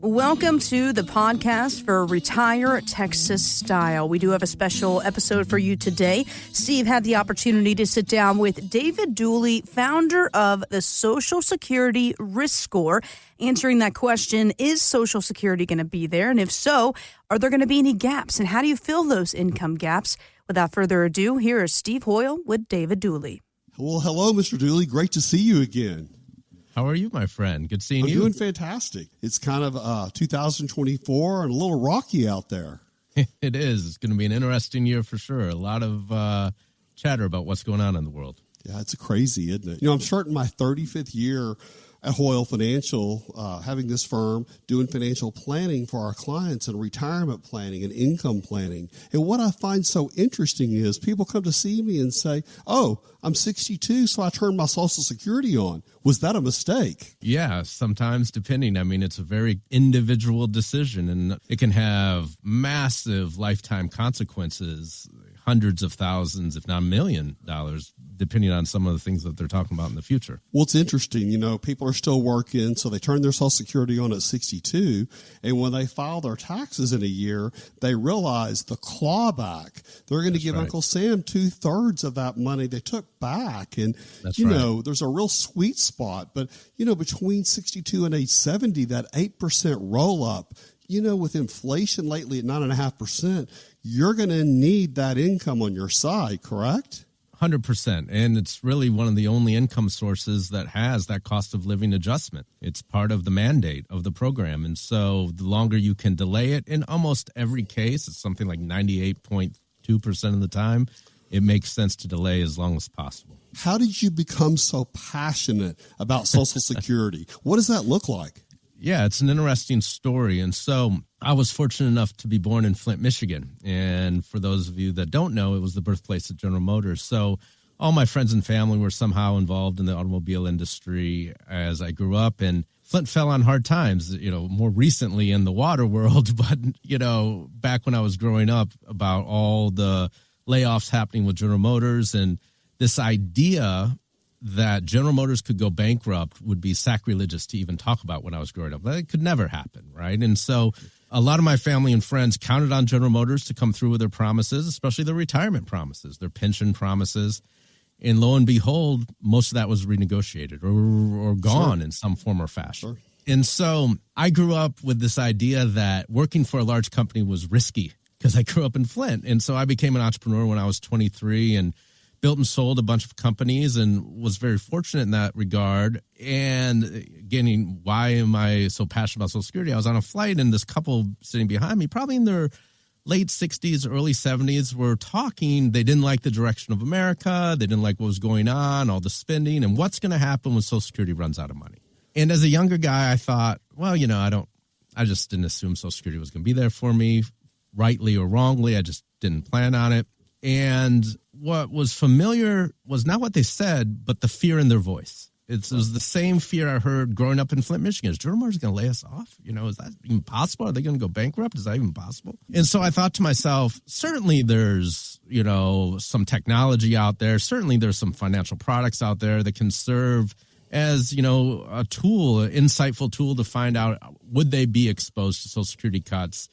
Welcome to the podcast for Retire Texas Style. We do have a special episode for you today. Steve had the opportunity to sit down with David Duley, founder of the Social Security Risk Score, answering that question, is Social Security going to be there? And if so, are there going to be any gaps? And how do you fill those income gaps? Without further ado, here is Steve Hoyle with David Duley. Well, hello, Mr. Duley. Great to see you again. How are you, my friend? Good seeing you. I'm doing fantastic. It's kind of 2024 and a little rocky out there. It is. It's going to be an interesting year for sure. A lot of chatter about what's going on in the world. Yeah, it's crazy, isn't it? You know, I'm starting my 35th year at Hoyle Financial, having this firm, doing financial planning for our clients and retirement planning and income planning. And what I find so interesting is people come to see me and say, oh, I'm 62, so I turned my Social Security on. Was that a mistake? Yeah, sometimes depending. I mean, it's a very individual decision, and it can have massive lifetime consequences, hundreds of thousands, if not $1 million, depending on some of the things that they're talking about in the future. Well, it's interesting. You know, people are still working, so they turn their Social Security on at 62, and when they file their taxes in a year, they realize the clawback. They're going to give Uncle Sam 2/3 of that money they took back. And, you know, there's a real sweet spot. But, you know, between 62 and age 70, that 8% roll up, you know, with inflation lately at 9.5%, you're going to need that income on your side, correct? 100%. And it's really one of the only income sources that has that cost of living adjustment. It's part of the mandate of the program. And so the longer you can delay it, in almost every case, it's something like 98.2% of the time, it makes sense to delay as long as possible. How did you become so passionate about Social Security? What does that look like? Yeah, it's an interesting story. And so I was fortunate enough to be born in Flint, Michigan. And for those of you that don't know, it was the birthplace of General Motors. So all my friends and family were somehow involved in the automobile industry as I grew up. And Flint fell on hard times, you know, more recently in the water world. But, you know, back when I was growing up, about all the layoffs happening with General Motors and this idea that General Motors could go bankrupt would be sacrilegious to even talk about when I was growing up. That could never happen, right? And so a lot of my family and friends counted on General Motors to come through with their promises, especially their retirement promises, their pension promises. And lo and behold, most of that was renegotiated or gone in some form or fashion. And so I grew up with this idea that working for a large company was risky because I grew up in Flint. And so I became an entrepreneur when I was 23 and built and sold a bunch of companies and was very fortunate in that regard. And again, why am I so passionate about Social Security? I was on a flight and this couple sitting behind me, probably in their late 60s, early 70s, were talking. They didn't like the direction of America. They didn't like what was going on, all the spending, and what's going to happen when Social Security runs out of money. And as a younger guy, I thought, well, you know, I just didn't assume Social Security was going to be there for me, rightly or wrongly. I just didn't plan on it. And what was familiar was not what they said, but the fear in their voice. It was the same fear I heard growing up in Flint, Michigan. Is General Motors going to lay us off? You know, is that even possible? Are they going to go bankrupt? Is that even possible? And so I thought to myself, certainly there's, you know, some technology out there. Certainly there's some financial products out there that can serve as, you know, a tool, an insightful tool to find out, would they be exposed to Social Security cuts?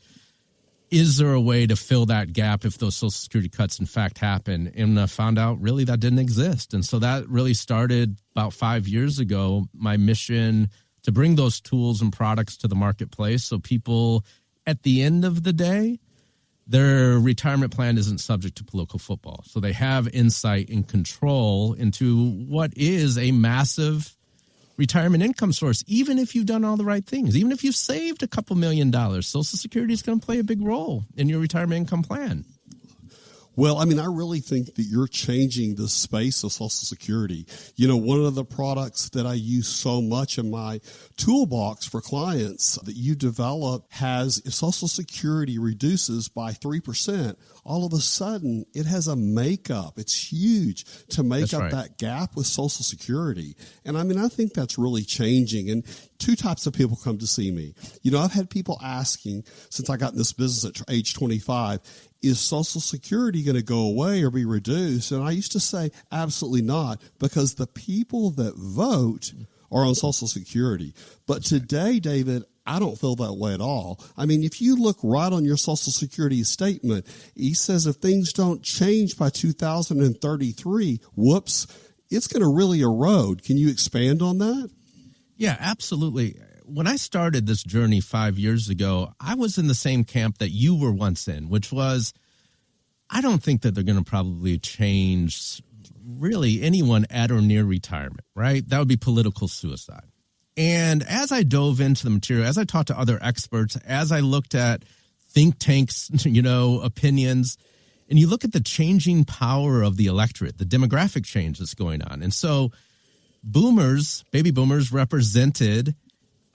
Is there a way to fill that gap if those Social Security cuts, in fact, happen? And I found out really that didn't exist. And so that really started about 5 years ago, my mission to bring those tools and products to the marketplace so people, at the end of the day, their retirement plan isn't subject to political football. So they have insight and control into what is a massive retirement income source, even if you've done all the right things, even if you've saved a couple $1 million, Social Security is going to play a big role in your retirement income plan. Well, I mean, I really think that you're changing the space of Social Security. You know, one of the products that I use so much in my toolbox for clients that you develop has, if Social Security reduces by 3%, all of a sudden it has a makeup. It's huge to make up that gap with Social Security. And I mean, I think that's really changing. And two types of people come to see me. You know, I've had people asking since I got in this business at age 25, is Social Security going to go away or be reduced? And I used to say, absolutely not, because the people that vote are on Social Security. But today, David, I don't feel that way at all. I mean, if you look right on your Social Security statement, he says if things don't change by 2033, whoops, it's going to really erode. Can you expand on that? Yeah, absolutely. When I started this journey 5 years ago, I was in the same camp that you were once in, which was, I don't think that they're going to probably change really anyone at or near retirement, right? That would be political suicide. And as I dove into the material, as I talked to other experts, as I looked at think tanks, opinions, and you look at the changing power of the electorate, the demographic change that's going on. And so baby boomers represented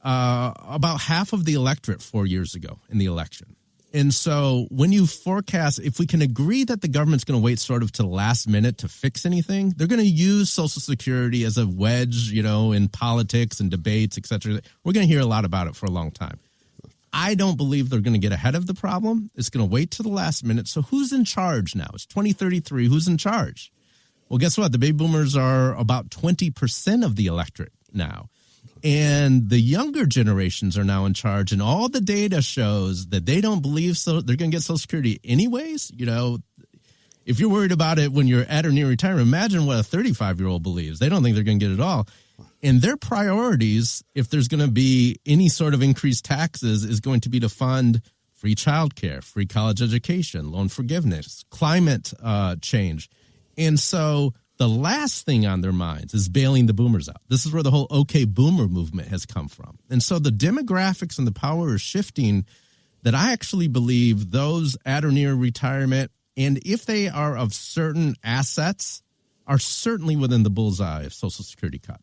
about half of the electorate 4 years ago in the election. And so when you forecast, if we can agree that the government's going to wait sort of to the last minute to fix anything, they're going to use Social Security as a wedge, in politics and debates, et cetera. We're going to hear a lot about it for a long time. I don't believe they're going to get ahead of the problem. It's going to wait to the last minute. So who's in charge now? It's 2033. Who's in charge? Well, guess what? The baby boomers are about 20% of the electorate now. And the younger generations are now in charge, and all the data shows that they don't believe so. They're going to get Social Security anyways. If you're worried about it when you're at or near retirement, imagine what a 35-year-old believes. They don't think they're going to get it all. And their priorities, if there's going to be any sort of increased taxes, is going to be to fund free childcare, free college education, loan forgiveness, climate change. And so the last thing on their minds is bailing the boomers out. This is where the whole OK Boomer movement has come from. And so the demographics and the power are shifting that I actually believe those at or near retirement, and if they are of certain assets, are certainly within the bullseye of Social Security cutters.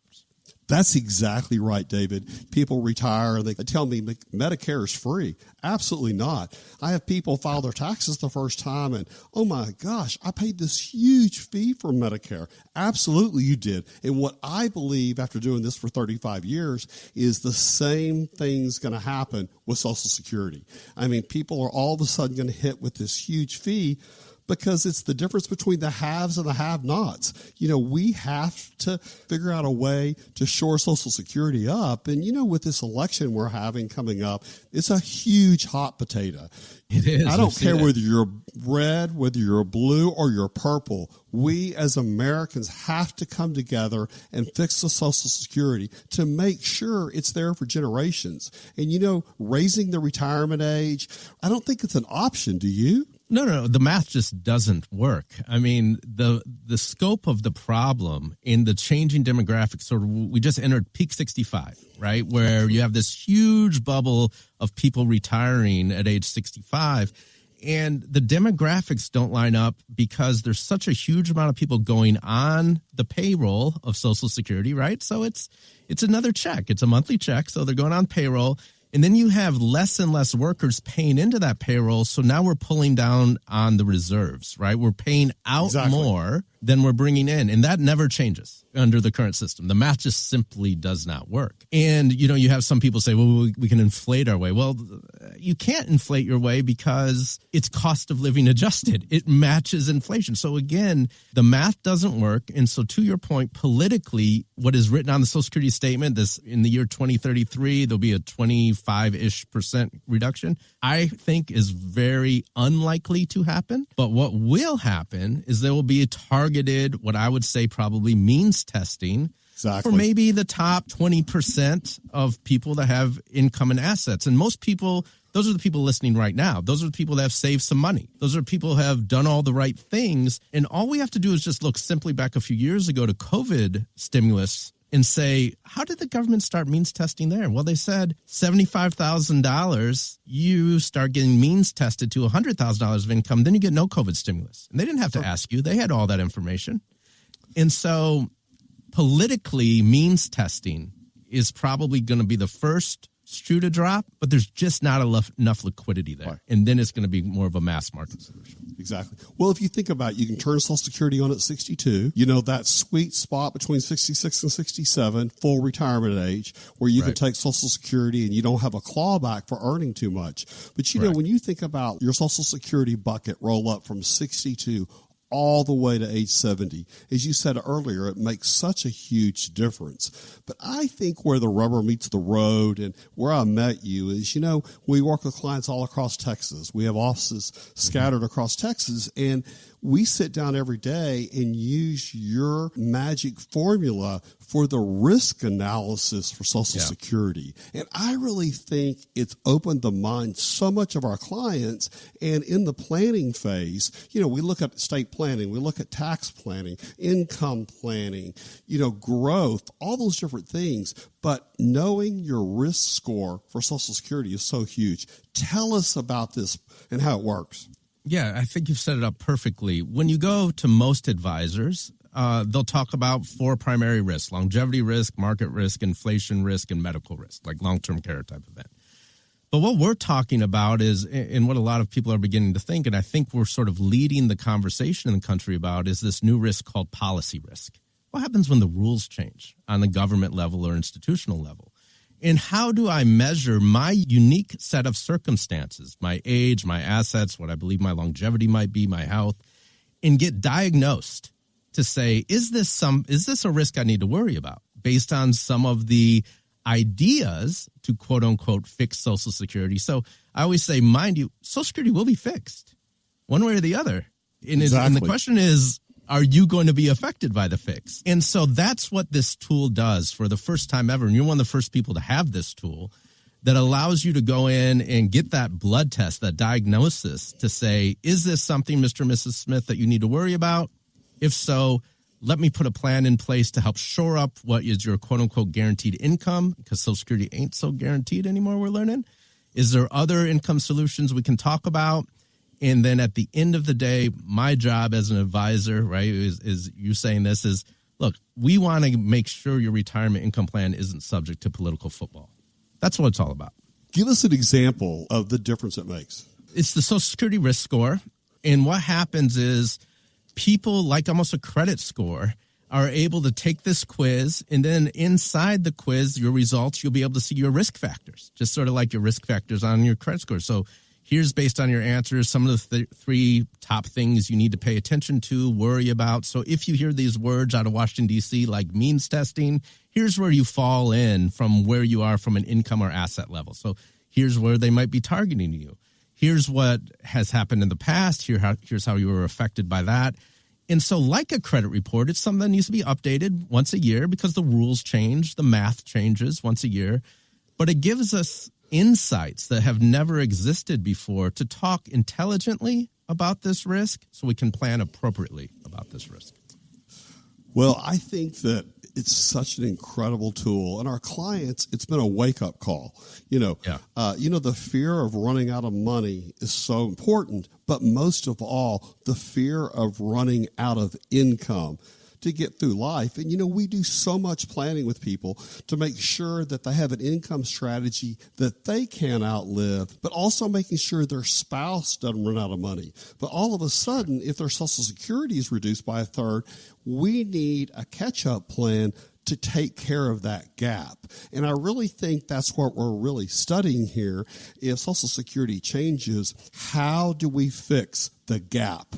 That's exactly right, David. People retire, they tell me Medicare is free. Absolutely not. I have people file their taxes the first time and, oh my gosh, I paid this huge fee for Medicare. Absolutely you did. And what I believe after doing this for 35 years is the same thing's going to happen with Social Security. I mean, people are all of a sudden going to hit with this huge fee because it's the difference between the haves and the have-nots. We have to figure out a way to shore Social Security up. And, with this election we're having coming up, it's a huge hot potato. It is. I don't care whether you're red, whether you're blue, or you're purple. We as Americans have to come together and fix the Social Security to make sure it's there for generations. And, raising the retirement age, I don't think it's an option. Do you? No. The math just doesn't work. I mean, the scope of the problem in the changing demographics, we just entered peak 65, right? Where you have this huge bubble of people retiring at age 65. And the demographics don't line up because there's such a huge amount of people going on the payroll of Social Security, right? So it's another check. It's a monthly check. So they're going on payroll. And then you have less and less workers paying into that payroll. So now we're pulling down on the reserves, right? We're paying out more than we're bringing in. And that never changes under the current system. The math just simply does not work. And, you have some people say, well, we can inflate our way. Well, you can't inflate your way because it's cost of living adjusted. It matches inflation. So again, the math doesn't work. And so to your point, politically, what is written on the Social Security statement, this in the year 2033, there'll be a 25% reduction, I think is very unlikely to happen. But what will happen is there will be a targeted, what I would say probably means testing for maybe the top 20% of people that have income and assets. And most people, those are the people listening right now. Those are the people that have saved some money. Those are people who have done all the right things. And all we have to do is just look simply back a few years ago to COVID stimulus and say, how did the government start means testing there? Well, they said $75,000, you start getting means tested to $100,000 of income, then you get no COVID stimulus. And they didn't have to ask you. They had all that information. And so politically, means testing is probably going to be the first shoe to drop, but there's just not enough liquidity there. Right. And then it's going to be more of a mass market solution. Exactly. Well, if you think about it, you can turn Social Security on at 62, that sweet spot between 66 and 67, full retirement age, where you can take Social Security and you don't have a clawback for earning too much. But, when you think about your Social Security bucket roll up from 62 all the way to age 70. As you said earlier, it makes such a huge difference. But I think where the rubber meets the road and where I met you is, we work with clients all across Texas. We have offices scattered across Texas, and we sit down every day and use your magic formula for the risk analysis for Social Security. And I really think it's opened the mind so much of our clients. And in the planning phase, we look at estate planning, we look at tax planning, income planning, growth, all those different things. But knowing your risk score for Social Security is so huge. Tell us about this and how it works. Yeah, I think you've set it up perfectly. When you go to most advisors, they'll talk about 4 primary risks: longevity risk, market risk, inflation risk, and medical risk, like long-term care type event. But what we're talking about is, and what a lot of people are beginning to think, and I think we're sort of leading the conversation in the country about, is this new risk called policy risk. What happens when the rules change on the government level or institutional level? And how do I measure my unique set of circumstances, my age, my assets, what I believe my longevity might be, my health, and get diagnosed to say, is this a risk I need to worry about based on some of the ideas to quote unquote fix Social Security? So I always say, mind you, Social Security will be fixed one way or the other. And the question is, are you going to be affected by the fix? And so that's what this tool does for the first time ever. And you're one of the first people to have this tool that allows you to go in and get that blood test, that diagnosis to say, is this something, Mr. and Mrs. Smith, that you need to worry about? If so, let me put a plan in place to help shore up what is your quote unquote guaranteed income, because Social Security ain't so guaranteed anymore, we're learning. Is there other income solutions we can talk about? And then at the end of the day, my job as an advisor, right, is you saying this is, look, we want to make sure your retirement income plan isn't subject to political football. That's what it's all about. Give us an example of the difference it makes. It's the Social Security risk score. And what happens is people, like almost a credit score, are able to take this quiz, and then inside the quiz, your results, you'll be able to see your risk factors, just sort of like your risk factors on your credit score. So here's, based on your answers, some of the 3 top things you need to pay attention to, worry about. So if you hear these words out of Washington, D.C., like means testing, here's where you fall in from where you are from an income or asset level. So here's where they might be targeting you. Here's what has happened in the past. Here's how you were affected by that. And so like a credit report, it's something that needs to be updated once a year because the rules change, the math changes once a year. But it gives us insights that have never existed before to talk intelligently about this risk so we can plan appropriately about this risk. Well, I think that it's such an incredible tool. And our clients, it's been a wake-up call. The fear of running out of money is so important, but most of all, the fear of running out of income to get through life. And, we do so much planning with people to make sure that they have an income strategy that they can outlive, but also making sure their spouse doesn't run out of money. But all of a sudden, if their Social Security is reduced by a third, we need a catch-up plan to take care of that gap. And I really think that's what we're really studying here. If Social Security changes, how do we fix the gap?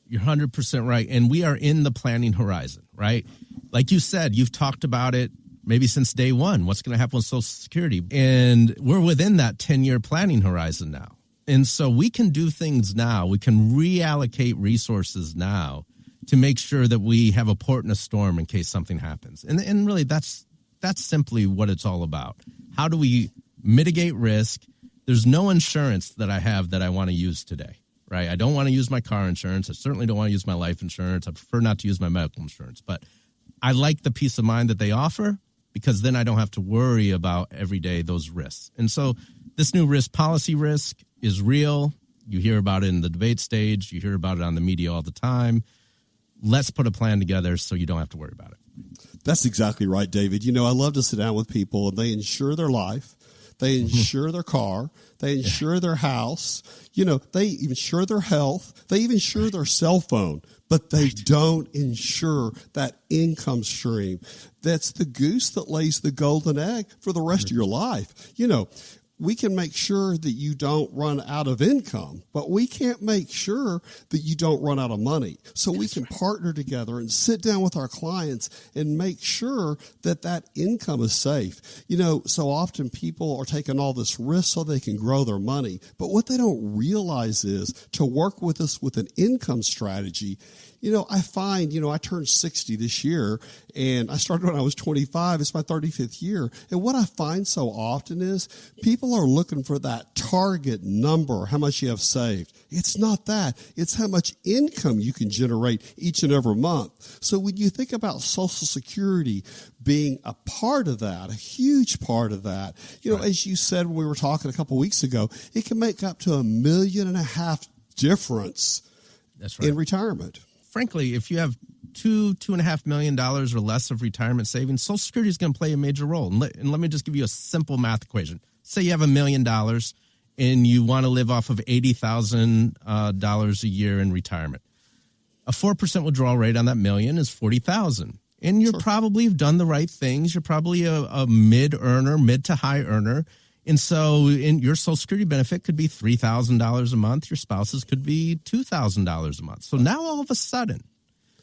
You're 100% right. And we are in the planning horizon, right? Like you said, you've talked about it maybe since day one. What's going to happen with Social Security? And we're within that 10-year planning horizon now. And so we can do things now. We can reallocate resources now to make sure that we have a port in a storm in case something happens. And really, that's simply what it's all about. How do we mitigate risk? There's no insurance that I have that I want to use today. Right. I don't want to use my car insurance. I certainly don't want to use my life insurance. I prefer not to use my medical insurance. But I like the peace of mind that they offer because then I don't have to worry about every day those risks. And so this new policy risk is real. You hear about it in the debate stage. You hear about it on the media all the time. Let's put a plan together so you don't have to worry about it. That's exactly right, David. I love to sit down with people and they insure their life. They insure their car. They insure their house. They insure their health. They even insure their cell phone, but they don't insure that income stream. That's the goose that lays the golden egg for the rest of your life. we can make sure that you don't run out of income, but we can't make sure that you don't run out of money. So we can partner together and sit down with our clients and make sure that that income is safe. So often people are taking all this risk so they can grow their money. But what they don't realize is to work with us with an income strategy. I find, I turned 60 this year, and I started when I was 25. It's my 35th year. And what I find so often is people are looking for that target number, how much you have saved. It's not that. It's how much income you can generate each and every month. So when you think about Social Security being a part of that, a huge part of that, right. As you said when we were talking a couple of weeks ago, it can make up to $1.5 million difference That's right. in retirement. Frankly, if you have $2.5 million or less of retirement savings, Social Security is going to play a major role. And let me just give you a simple math equation. Say you have $1 million and you want to live off of $80,000 a year in retirement. A 4% withdrawal rate on that million is $40,000. And you probably have done the right things. You're probably a mid to high earner. And so your Social Security benefit could be $3,000 a month. Your spouse's could be $2,000 a month. So now all of a sudden,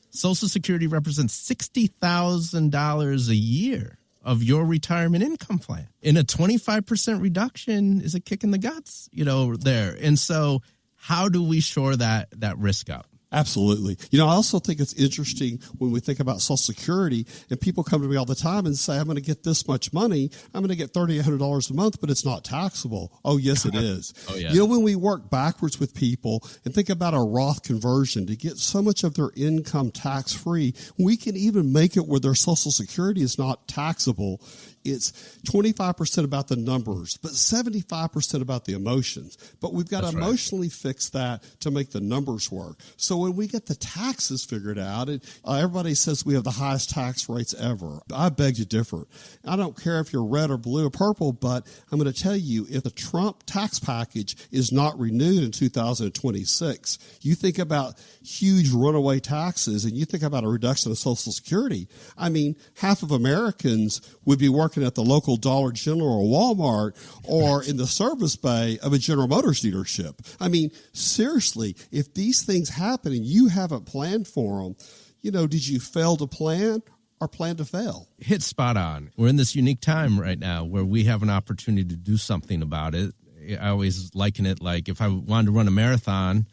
Social Security represents $60,000 a year of your retirement income plan. And a 25% reduction is a kick in the guts, there. And so how do we shore that risk up? Absolutely. I also think it's interesting when we think about Social Security and people come to me all the time and say, I'm going to get this much money. I'm going to get $3,800 a month, but it's not taxable. Oh, yes, it is. Oh, yeah. When we work backwards with people and think about a Roth conversion to get so much of their income tax-free, we can even make it where their Social Security is not taxable. It's 25% about the numbers, but 75% about the emotions. But we've got to emotionally fix that to make the numbers work. So when we get the taxes figured out, everybody says we have the highest tax rates ever. I beg to differ. I don't care if you're red or blue or purple, but I'm going to tell you, if the Trump tax package is not renewed in 2026, you think about huge runaway taxes and you think about a reduction of Social Security. I mean, half of Americans would be working at the local Dollar General or Walmart or in the service bay of a General Motors dealership. I mean, seriously, if these things happen and you haven't planned for them, did you fail to plan or plan to fail? Hit spot on. We're in this unique time right now where we have an opportunity to do something about it. I always liken it like if I wanted to run a marathon,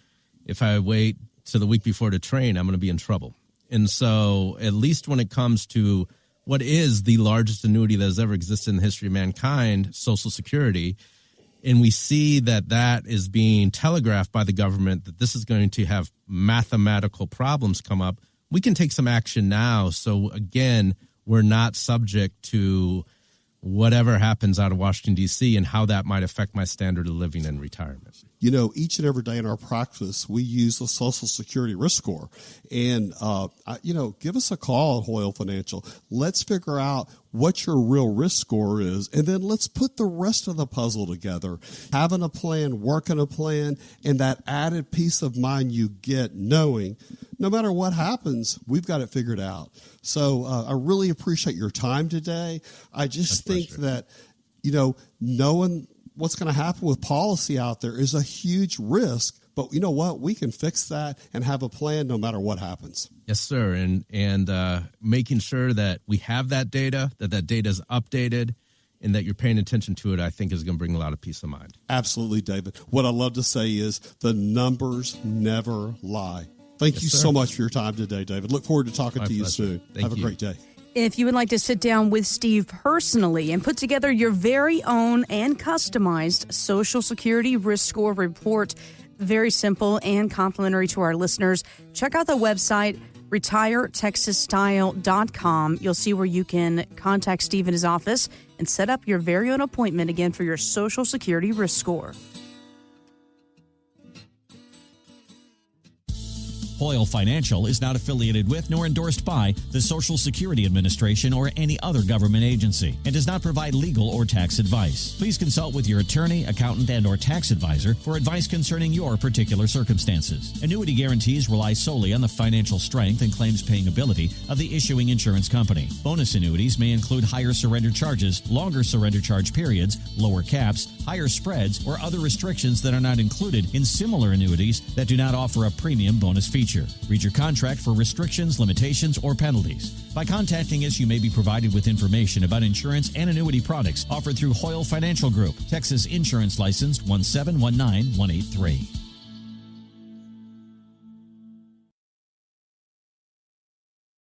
if I wait to the week before to train, I'm going to be in trouble. And so at least when it comes to what is the largest annuity that has ever existed in the history of mankind, Social Security, and we see that is being telegraphed by the government that this is going to have mathematical problems come up, we can take some action now. So, again, we're not subject to whatever happens out of Washington, D.C., and how that might affect my standard of living in retirement. Each and every day in our practice, we use the Social Security risk score. And, give us a call at Hoyle Financial. Let's figure out what your real risk score is, and then let's put the rest of the puzzle together. Having a plan, working a plan, and that added peace of mind you get knowing no matter what happens, we've got it figured out. So I really appreciate your time today. I just think that, knowing what's going to happen with policy out there is a huge risk. But you know what? We can fix that and have a plan no matter what happens. Yes, sir. And making sure that we have that data, that data is updated, and that you're paying attention to it, I think is going to bring a lot of peace of mind. Absolutely, David. What I love to say is the numbers never lie. Thank you so much for your time today, David. Look forward to talking to you soon. Have a great day. If you would like to sit down with Steve personally and put together your very own and customized Social Security risk score report, very simple and complimentary to our listeners, check out the website, retiretexasstyle.com. You'll see where you can contact Steve in his office and set up your very own appointment again for your Social Security risk score. Hoyle Financial is not affiliated with nor endorsed by the Social Security Administration or any other government agency and does not provide legal or tax advice. Please consult with your attorney, accountant, and/or tax advisor for advice concerning your particular circumstances. Annuity guarantees rely solely on the financial strength and claims-paying ability of the issuing insurance company. Bonus annuities may include higher surrender charges, longer surrender charge periods, lower caps, higher spreads, or other restrictions that are not included in similar annuities that do not offer a premium bonus feature. Read your contract for restrictions, limitations, or penalties. By contacting us, you may be provided with information about insurance and annuity products offered through Hoyle Financial Group, Texas Insurance License 1719183.